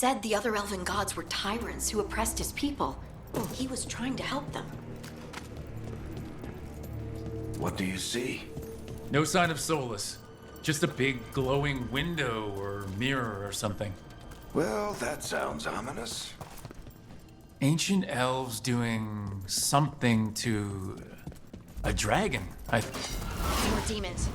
said the other elven gods were tyrants who oppressed his people. He was trying to help them. What do you see? No sign of Solus. Just a big glowing window or mirror or something. Well, that sounds ominous. Ancient elves doing something to a dragon. More demons.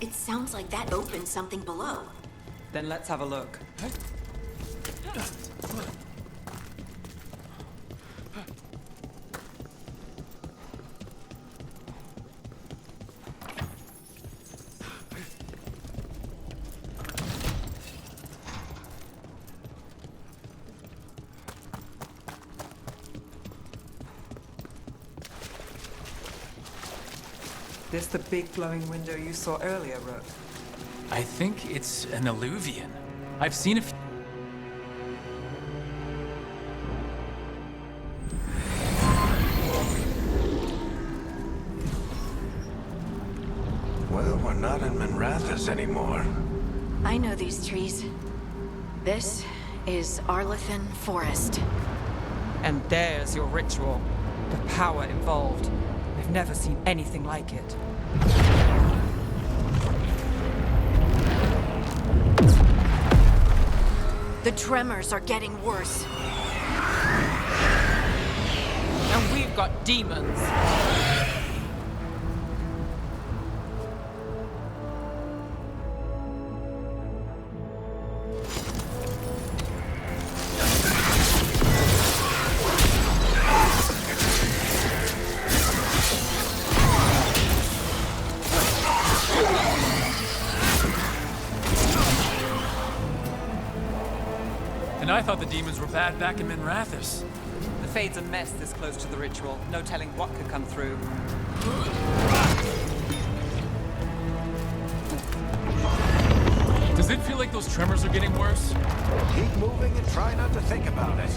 It sounds like that opened something below. Then let's have a look. This the big glowing window you saw earlier, Rook? I think it's an alluvian. I've seen a few. Well, we're not in Minrathous anymore. I know these trees. This is Arlethan Forest. And there's your ritual. The power involved. I've never seen anything like it. The tremors are getting worse. And we've got demons. And I thought the demons were bad back in Minrathous. The Fade's a mess this close to the ritual. No telling what could come through. Does it feel like those tremors are getting worse? Keep moving and try not to think about it.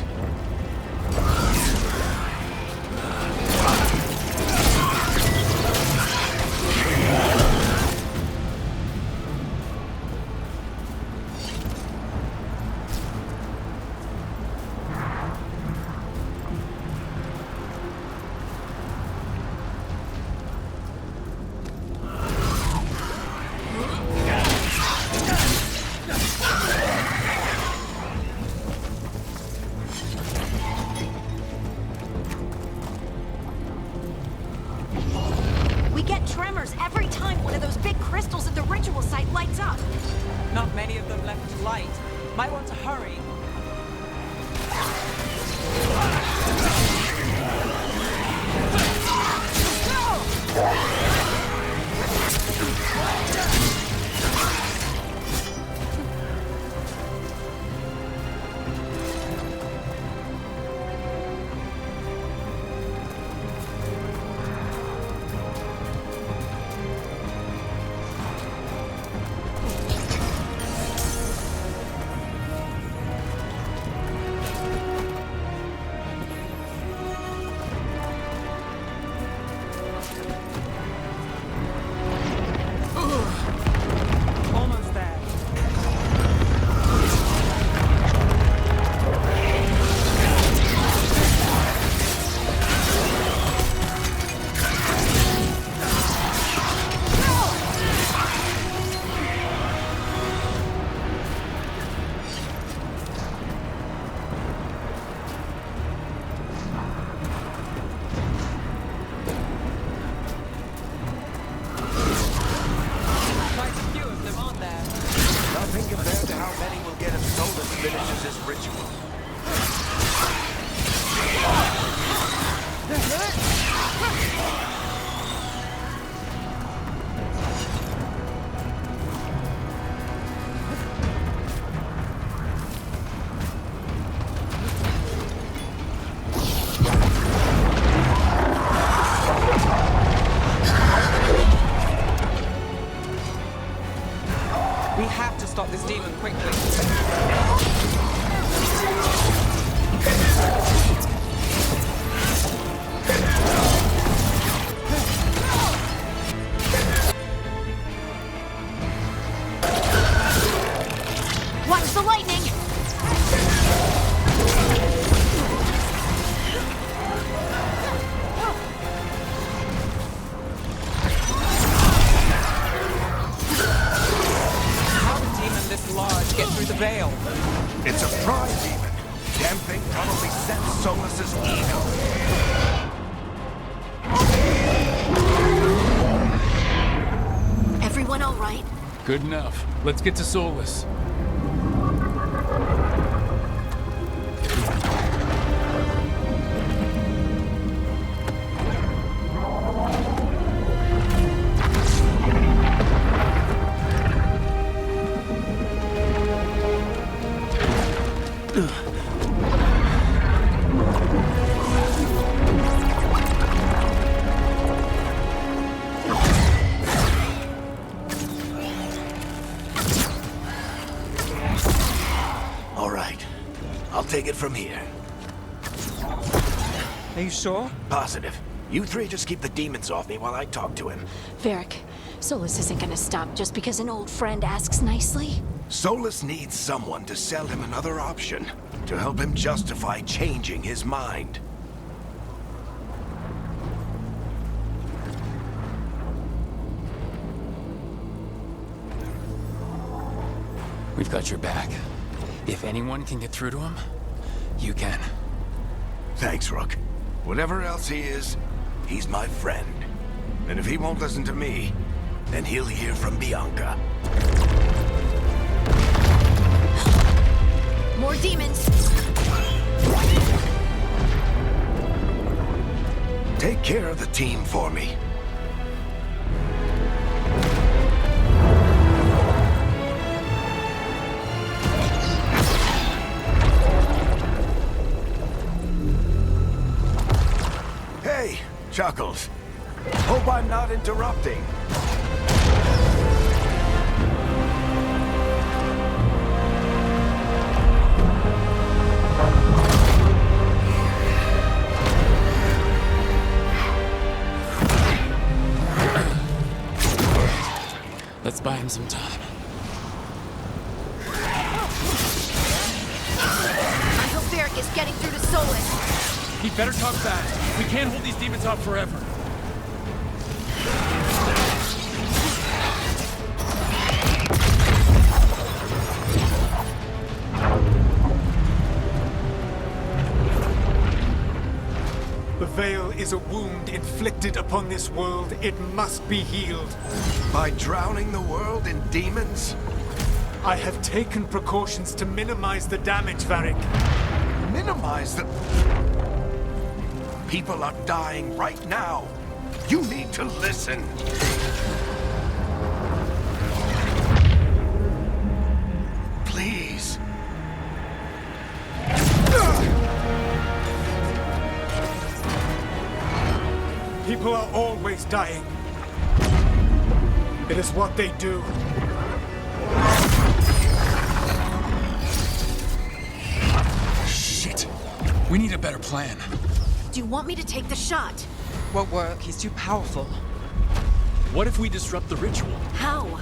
We get tremors every time one of those big crystals at the ritual site lights up. Not many of them left to light. Might want to hurry. We have to stop this demon quickly. Watch the lightning! How did a demon this large get through the veil? It's a pride demon. Damn thing probably sent Solus's ego. Everyone all right? Good enough. Let's get to Solus. All right. I'll take it from here. Are you sure? Positive. You three just keep the demons off me while I talk to him. Varric, Solus isn't gonna stop just because an old friend asks nicely. Solus needs someone to sell him another option, to help him justify changing his mind. We've got your back. If anyone can get through to him, you can. Thanks, Rook. Whatever else he is, he's my friend. And if he won't listen to me, then he'll hear from Bianca. More demons! Take care of the team for me. Hey, Chuckles. Hope I'm not interrupting. Let's buy him some time. I hope Varric is getting through to Solus. He better talk fast. We can't hold these demons off forever. The veil is a wound inflicted upon this world. It must be healed. By drowning the world in demons? I have taken precautions to minimize the damage, Varric. Minimize the... People are dying right now. You need to listen. Please. People are always dying. It is what they do. Shit. We need a better plan. Do you want me to take the shot? Won't work. He's too powerful. What if we disrupt the ritual? How?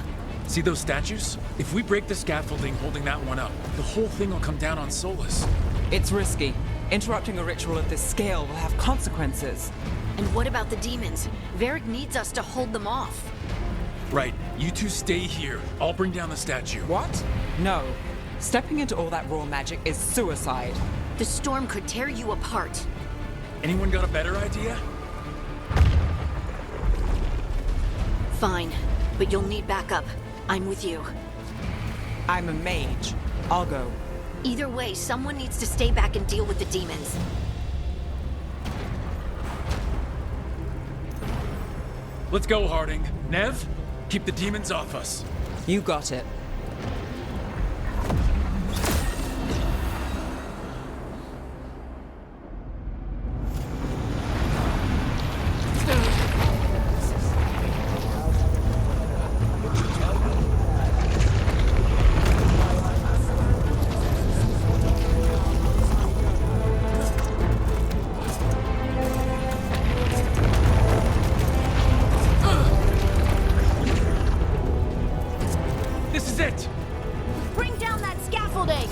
See those statues? If we break the scaffolding holding that one up, the whole thing will come down on Solus. It's risky. Interrupting a ritual of this scale will have consequences. And what about the demons? Varric needs us to hold them off. Right, you two stay here. I'll bring down the statue. What? No. Stepping into all that raw magic is suicide. The storm could tear you apart. Anyone got a better idea? Fine, but you'll need backup. I'm with you. I'm a mage. I'll go. Either way, someone needs to stay back and deal with the demons. Let's go, Harding. Nev, keep the demons off us. You got it. This is it! Bring down that scaffolding!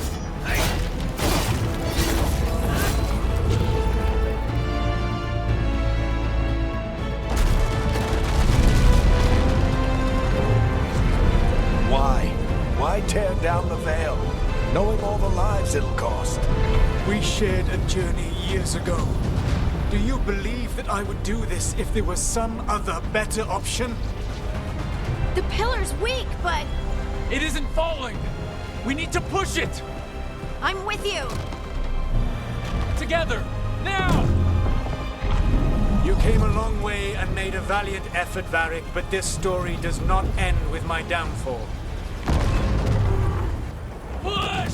Why tear down the Veil, knowing all the lives it'll cost? We shared a journey years ago. Do you believe that I would do this if there was some other better option? The pillar's weak, but It isn't falling! We need to push it! I'm with you! Together! Now! You came a long way and made a valiant effort, Varric, but this story does not end with my downfall. Push!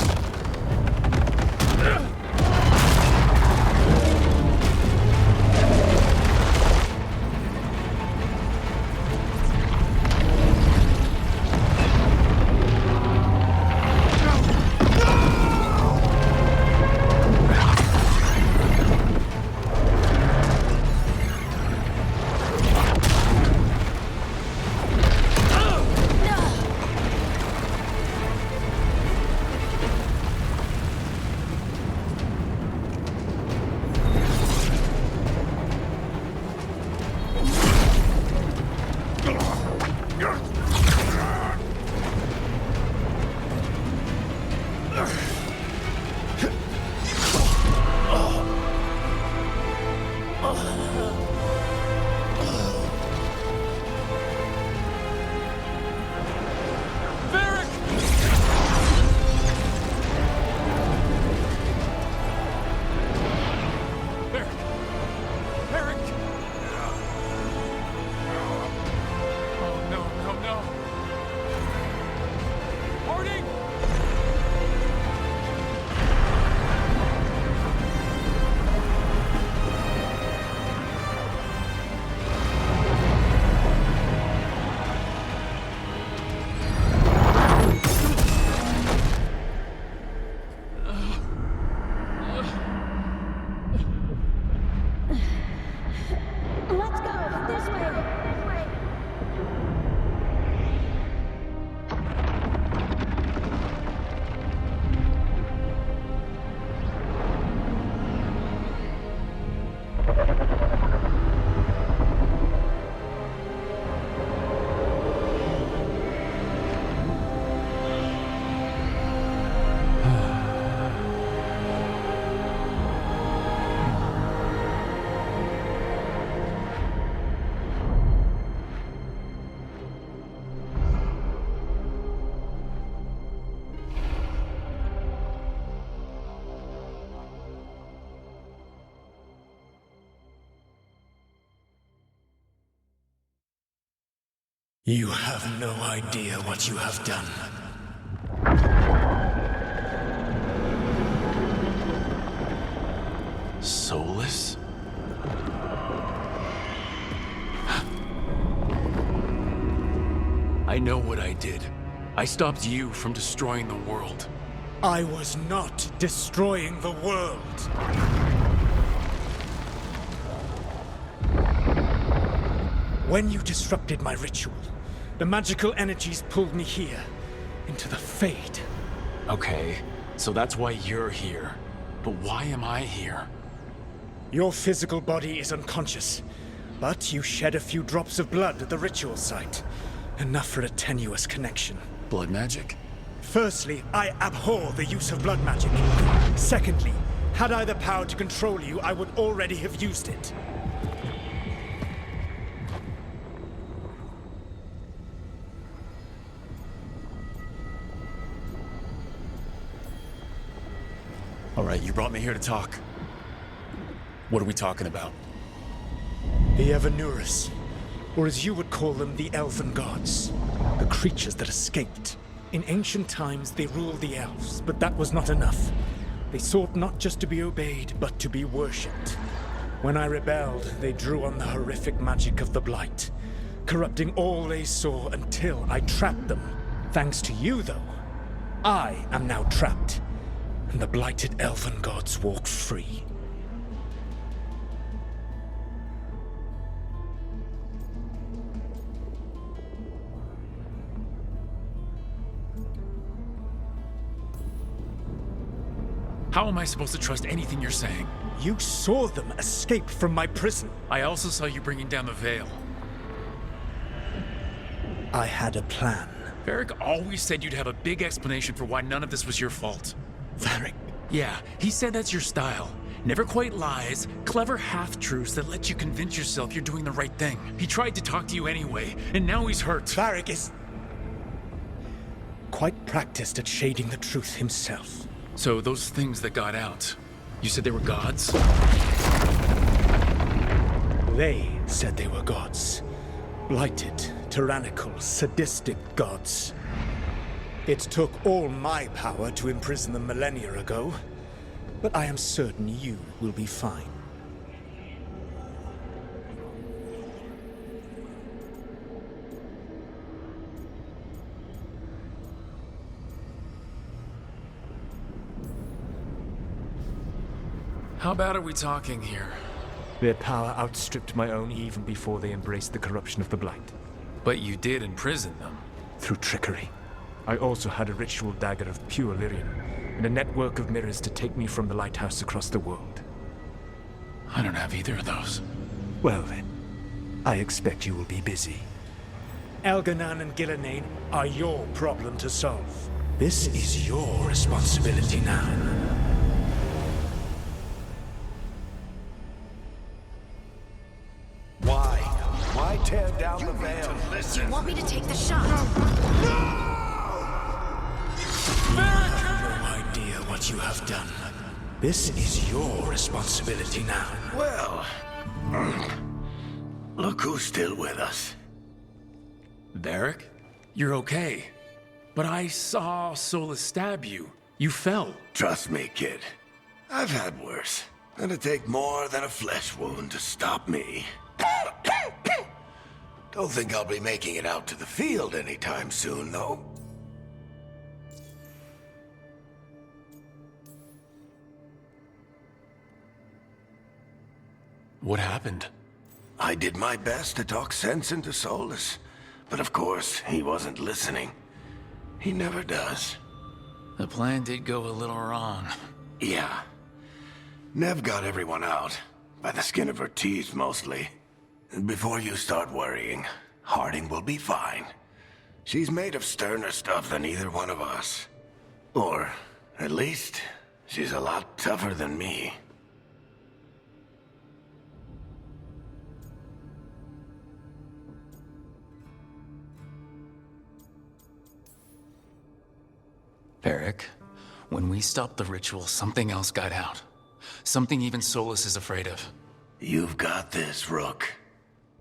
Let's go! This way! You have no idea what you have done. Soulless? I know what I did. I stopped you from destroying the world. I was not destroying the world. When you disrupted my ritual, the magical energies pulled me here, into the Fade. Okay, so that's why you're here. But why am I here? Your physical body is unconscious, but you shed a few drops of blood at the ritual site. Enough for a tenuous connection. Blood magic? Firstly, I abhor the use of blood magic. Secondly, had I the power to control you, I would already have used it. All right, you brought me here to talk. What are we talking about? The Evanurus, or as you would call them, the Elven Gods. The creatures that escaped. In ancient times, they ruled the elves, but that was not enough. They sought not just to be obeyed, but to be worshipped. When I rebelled, they drew on the horrific magic of the Blight, corrupting all they saw until I trapped them. Thanks to you, though, I am now trapped, and the blighted Elven Gods walk free. How am I supposed to trust anything you're saying? You saw them escape from my prison. I also saw you bringing down the veil. I had a plan. Varric always said you'd have a big explanation for why none of this was your fault. Varric. Yeah, he said that's your style. Never quite lies, clever half-truths that let you convince yourself you're doing the right thing. He tried to talk to you anyway, and now he's hurt. Varric is quite practiced at shading the truth himself. So those things that got out, you said they were gods? They said they were gods. Blighted, tyrannical, sadistic gods. It took all my power to imprison them millennia ago, but I am certain you will be fine. How bad are we talking here? Their power outstripped my own even before they embraced the corruption of the Blight. But you did imprison them. Through trickery. I also had a ritual dagger of pure lyrium, and a network of mirrors to take me from the lighthouse across the world. I don't have either of those. Well then, I expect you will be busy. Elganan and Gillenane are your problem to solve. This is your responsibility now. Why tear down the veil? Do you want me to take the shot? No idea what you have done. This is your responsibility now. Well, look who's still with us. Varric? You're okay. But I saw Solus stab you. You fell. Trust me, kid. I've had worse. It'll take more than a flesh wound to stop me. Don't think I'll be making it out to the field anytime soon, though. What happened? I did my best to talk sense into Solus, but of course, he wasn't listening. He never does. The plan did go a little wrong. Yeah. Nev got everyone out, by the skin of her teeth mostly. Before you start worrying, Harding will be fine. She's made of sterner stuff than either one of us. Or, at least, she's a lot tougher than me. Varric, when we stopped the ritual, something else got out. Something even Solus is afraid of. You've got this, Rook.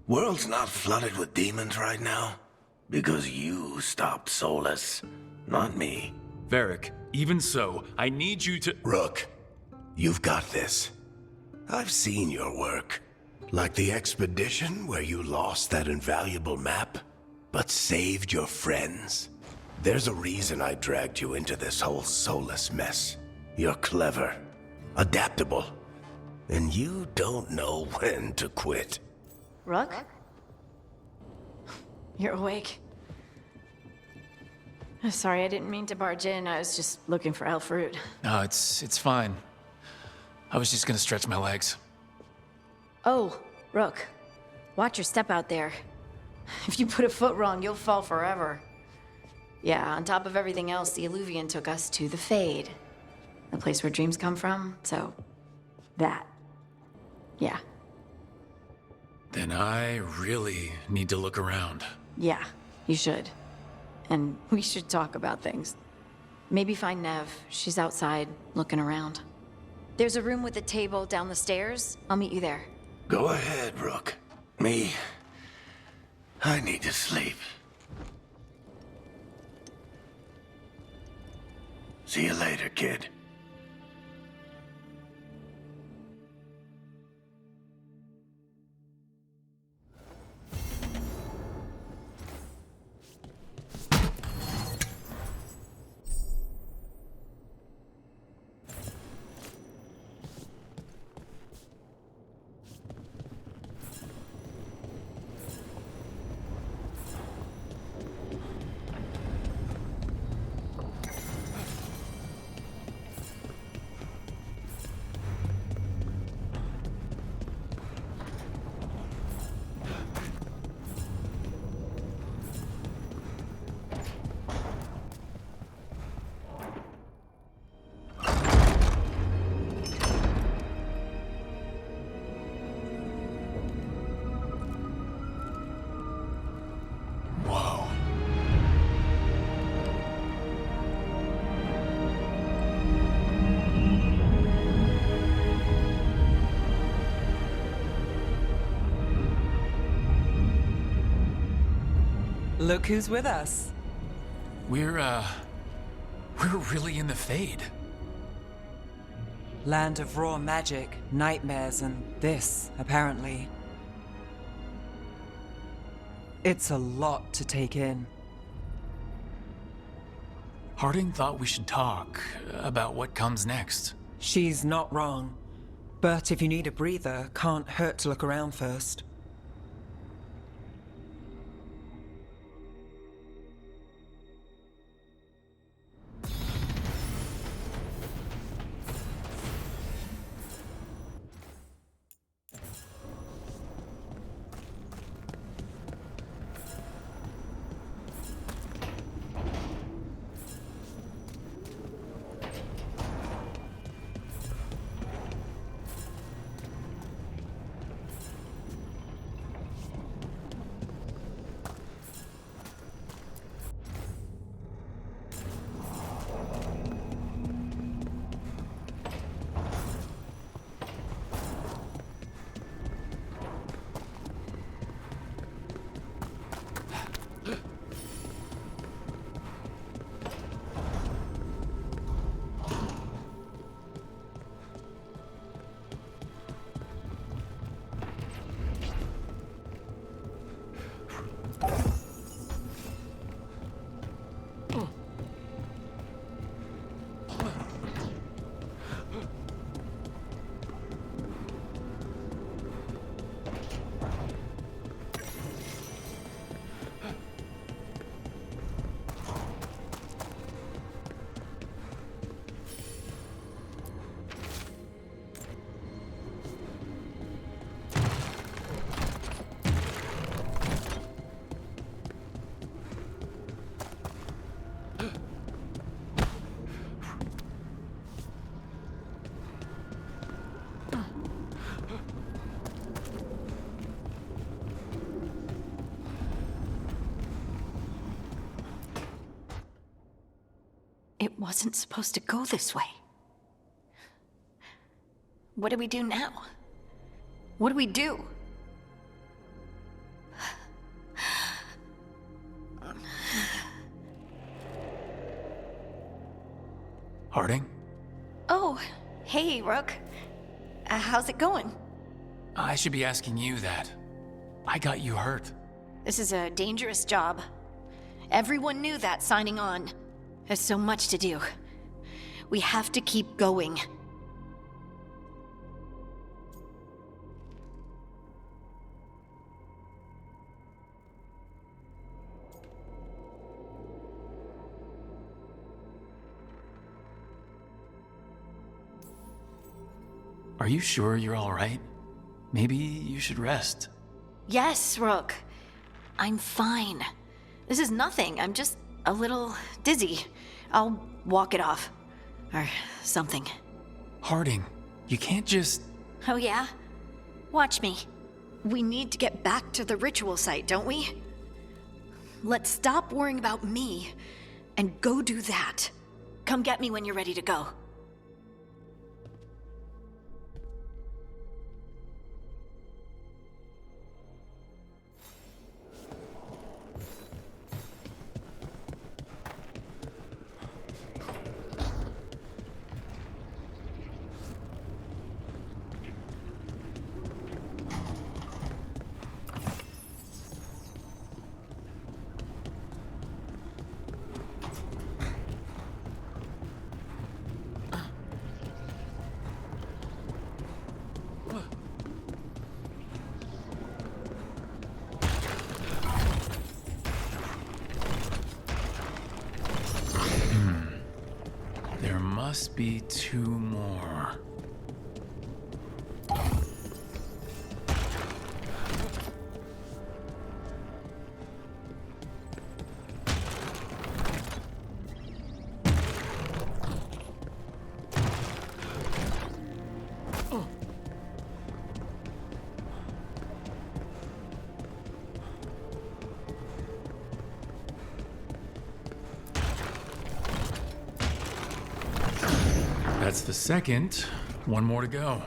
World's not flooded with demons right now. Because you stopped Solus, not me. Varric, even so, I need you to— Rook, you've got this. I've seen your work. Like the expedition where you lost that invaluable map, but saved your friends. There's a reason I dragged you into this whole Solus mess. You're clever, adaptable, and you don't know when to quit. Rook? You're awake. Sorry, I didn't mean to barge in. I was just looking for elf fruit. No, it's fine. I was just gonna stretch my legs. Oh, Rook. Watch your step out there. If you put a foot wrong, you'll fall forever. Yeah, on top of everything else, the Illuvian took us to the Fade. The place where dreams come from, so... that. Yeah. Then I really need to look around. Yeah, you should. And we should talk about things. Maybe find Nev. She's outside, looking around. There's a room with a table down the stairs. I'll meet you there. Go ahead, Rook. I need to sleep. See you later, kid. Look who's with us. We're really in the Fade. Land of raw magic, nightmares, and this, apparently. It's a lot to take in. Harding thought we should talk about what comes next. She's not wrong. But if you need a breather, can't hurt to look around first. It wasn't supposed to go this way. What do we do now? What do we do? Harding? Oh, hey, Rook. How's it going? I should be asking you that. I got you hurt. This is a dangerous job. Everyone knew that signing on. There's so much to do. We have to keep going. Are you sure you're all right? Maybe you should rest. Yes, Rook. I'm fine. This is nothing. I'm just a little dizzy. I'll walk it off. Or something. Harding, you can't just... Oh yeah? Watch me. We need to get back to the ritual site, don't we? Let's stop worrying about me and go do that. Come get me when you're ready to go. Must be two more. That's the second. One more to go.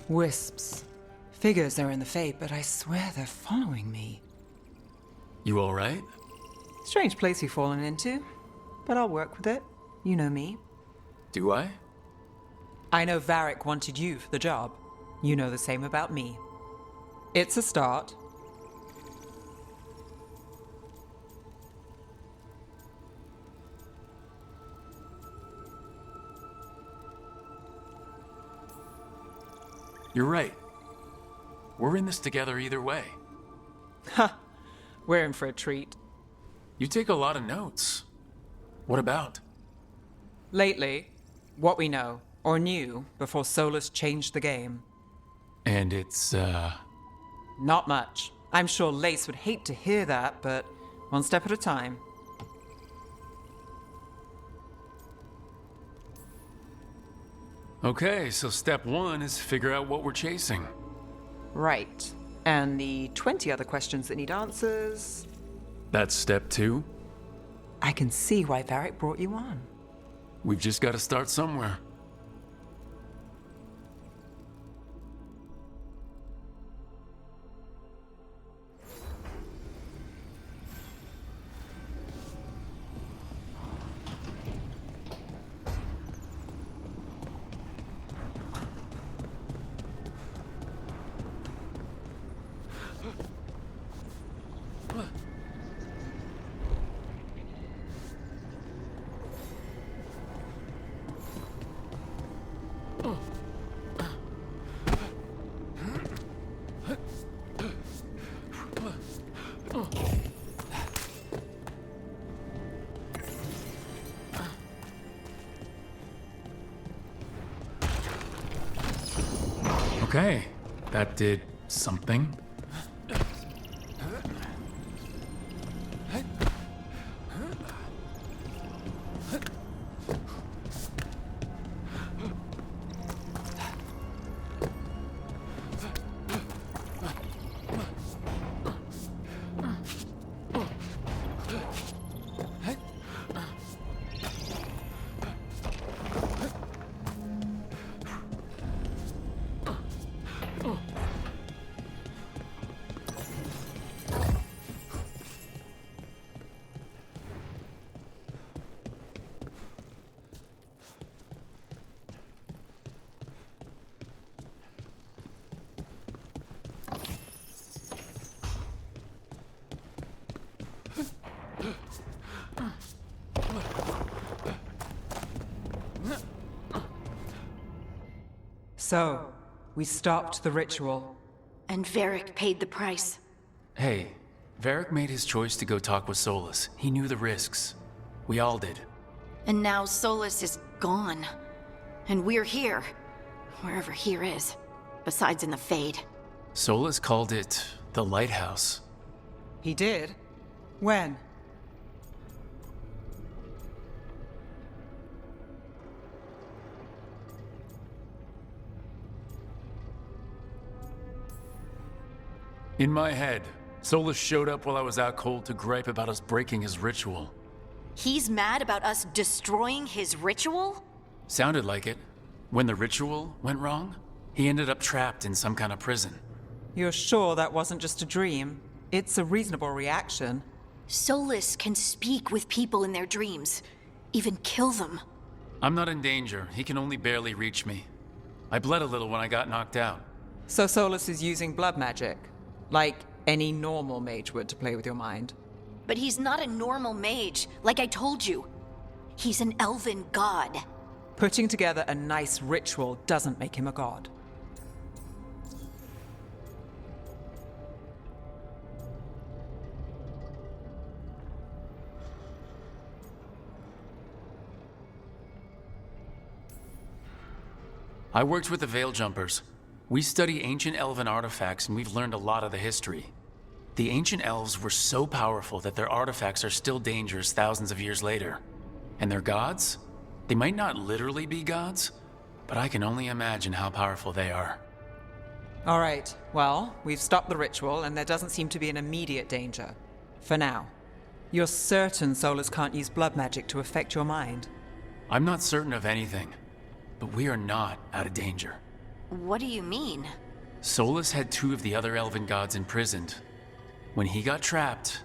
Wisps. Figures they're in the Fade, but I swear they're following me. You alright? Strange place you've fallen into, but I'll work with it. You know me. Do I? I know Varric wanted you for the job. You know the same about me. It's a start. You're right. We're in this together either way. Ha! We're in for a treat. You take a lot of notes. What about? Lately, what we know, or knew, before Solus changed the game. And it's, Not much. I'm sure Lace would hate to hear that, but one step at a time. Okay, so step one is figure out what we're chasing. Right. And the 20 other questions that need answers... That's step two. I can see why Varric brought you on. We've just got to start somewhere. Okay, that did something. So, we stopped the ritual. And Varric paid the price. Hey, Varric made his choice to go talk with Solus. He knew the risks. We all did. And now Solus is gone. And we're here. Wherever here is. Besides in the Fade. Solus called it the Lighthouse. He did? When? In my head, Solus showed up while I was out cold to gripe about us breaking his ritual. He's mad about us destroying his ritual? Sounded like it. When the ritual went wrong, he ended up trapped in some kind of prison. You're sure that wasn't just a dream? It's a reasonable reaction. Solus can speak with people in their dreams. Even kill them. I'm not in danger. He can only barely reach me. I bled a little when I got knocked out. So Solus is using blood magic? Like any normal mage would to play with your mind? But he's not a normal mage, like I told you. He's an elven god. Putting together a nice ritual doesn't make him a god. I worked with the Veil Jumpers. We study ancient elven artifacts, and we've learned a lot of the history. The ancient elves were so powerful that their artifacts are still dangerous thousands of years later. And their gods? They might not literally be gods, but I can only imagine how powerful they are. All right, well, we've stopped the ritual, and there doesn't seem to be an immediate danger. For now. You're certain Solus can't use blood magic to affect your mind? I'm not certain of anything, but we are not out of danger. What do you mean? Solus had 2 of the other elven gods imprisoned. When he got trapped,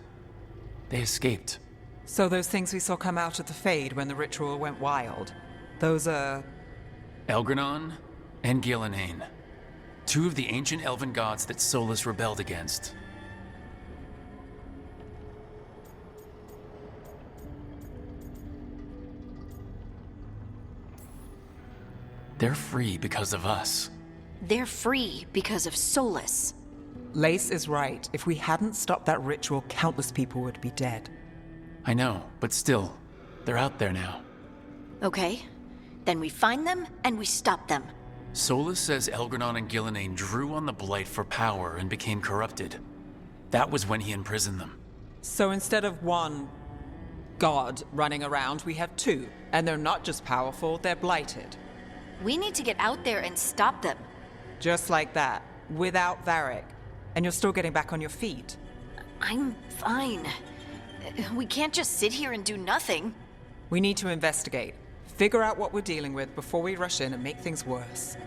they escaped. So those things we saw come out of the Fade when the ritual went wild, those are... Elgranon and Gillenane. 2 of the ancient elven gods that Solus rebelled against. They're free because of us. They're free because of Solus. Lace is right. If we hadn't stopped that ritual, countless people would be dead. I know, but still, they're out there now. Okay, then we find them and we stop them. Solus says Elgranon and Gillenane drew on the Blight for power and became corrupted. That was when he imprisoned them. So instead of 1 god running around, we have 2. And they're not just powerful, they're blighted. We need to get out there and stop them. Just like that, without Varric. And you're still getting back on your feet. I'm fine. We can't just sit here and do nothing. We need to investigate. Figure out what we're dealing with before we rush in and make things worse.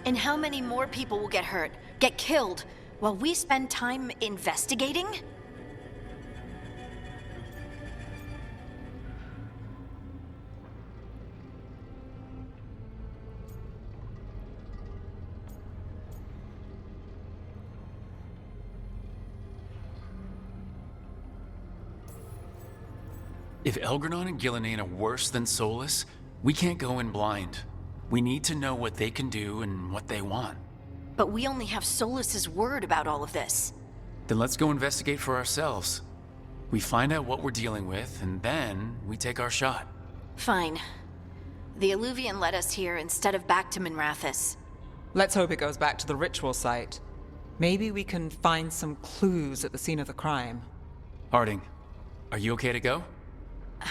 And how many more people will get hurt, get killed, while we spend time investigating? If Elgranon and Gillenane are worse than Solus, we can't go in blind. We need to know what they can do and what they want. But we only have Solus's word about all of this. Then let's go investigate for ourselves. We find out what we're dealing with, and then we take our shot. Fine. The Illuvian led us here instead of back to Minrathous. Let's hope it goes back to the ritual site. Maybe we can find some clues at the scene of the crime. Harding, are you okay to go?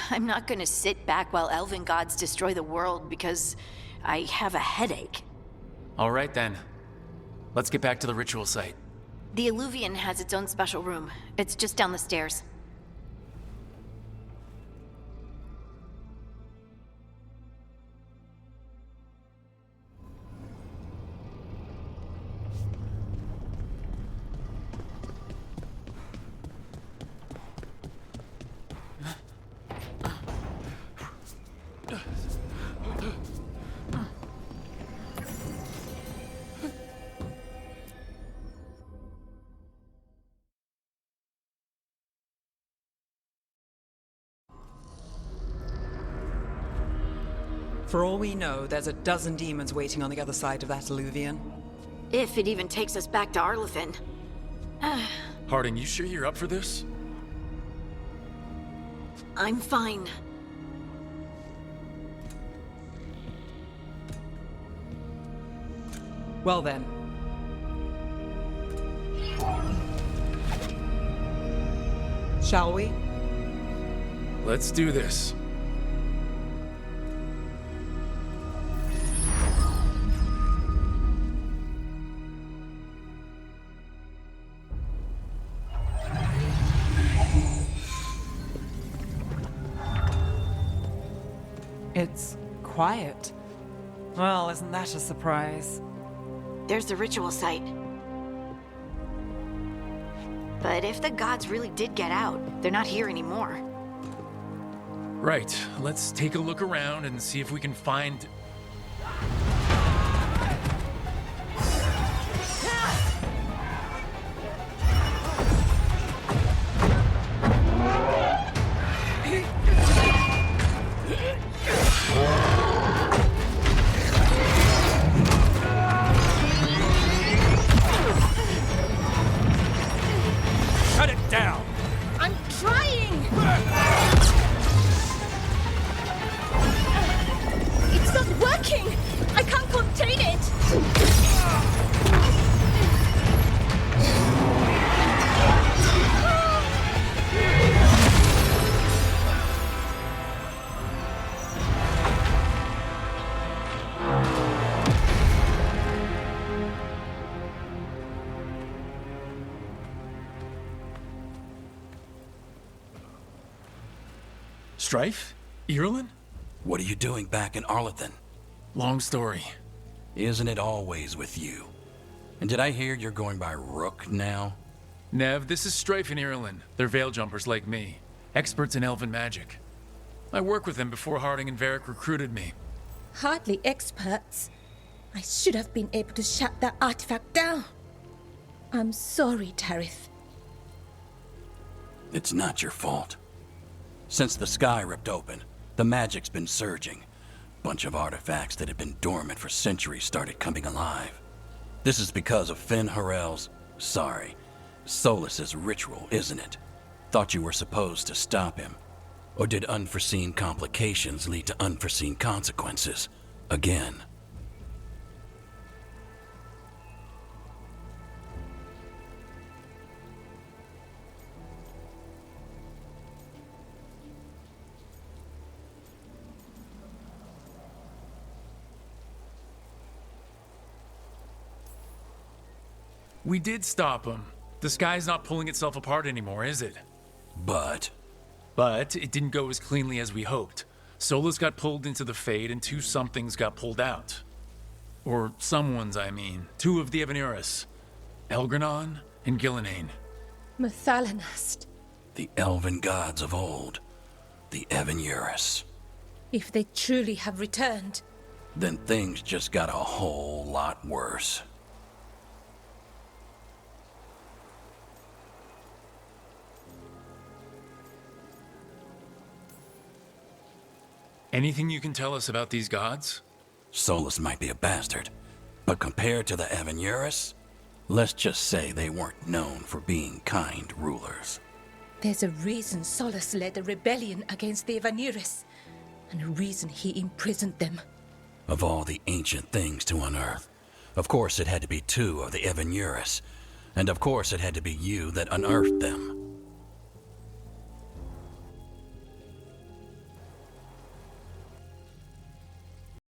I'm not gonna sit back while elven gods destroy the world because I have a headache. All right then. Let's get back to the ritual site. The Illuvian has its own special room. It's just down the stairs. For all we know, there's a dozen demons waiting on the other side of that Illuvian. If it even takes us back to Arlethan. Harding, you sure you're up for this? I'm fine. Well then. Shall we? Let's do this. It's quiet. Well, isn't that a surprise? There's the ritual site. But if the gods really did get out, they're not here anymore. Right, let's take a look around and see if we can find... Shut it down! I'm trying! It's not working! I can't contain it! Strife? Irulan? What are you doing back in Arlethan? Long story. Isn't it always with you? And did I hear you're going by Rook now? Nev, this is Strife and Irulan. They're veil jumpers like me, experts in elven magic. I worked with them before Harding and Varric recruited me. Hardly experts. I should have been able to shut that artifact down. I'm sorry, Tarith. It's not your fault. Since the sky ripped open, the magic's been surging. Bunch of artifacts that had been dormant for centuries started coming alive. This is because of Finn Harel's, Solus's ritual, isn't it? Thought you were supposed to stop him. Or did unforeseen complications lead to unforeseen consequences? Again. We did stop him. The sky's not pulling itself apart anymore, is it? But it didn't go as cleanly as we hoped. Solus got pulled into the Fade and two somethings got pulled out. Or someone's, I mean. Two of the Evanuris. Elgranon and Gillenane. Mathalanast. the elven gods of old, the Evanuris. If they truly have returned, Then things just got a whole lot worse. Anything you can tell us about these gods? Solus might be a bastard, but compared to the Evanuris, let's just say they weren't known for being kind rulers. there's a reason Solus led a rebellion against the Evanuris, and a reason he imprisoned them. Of all the ancient things to unearth, of course it had to be two of the Evanuris, and of course it had to be you that unearthed them.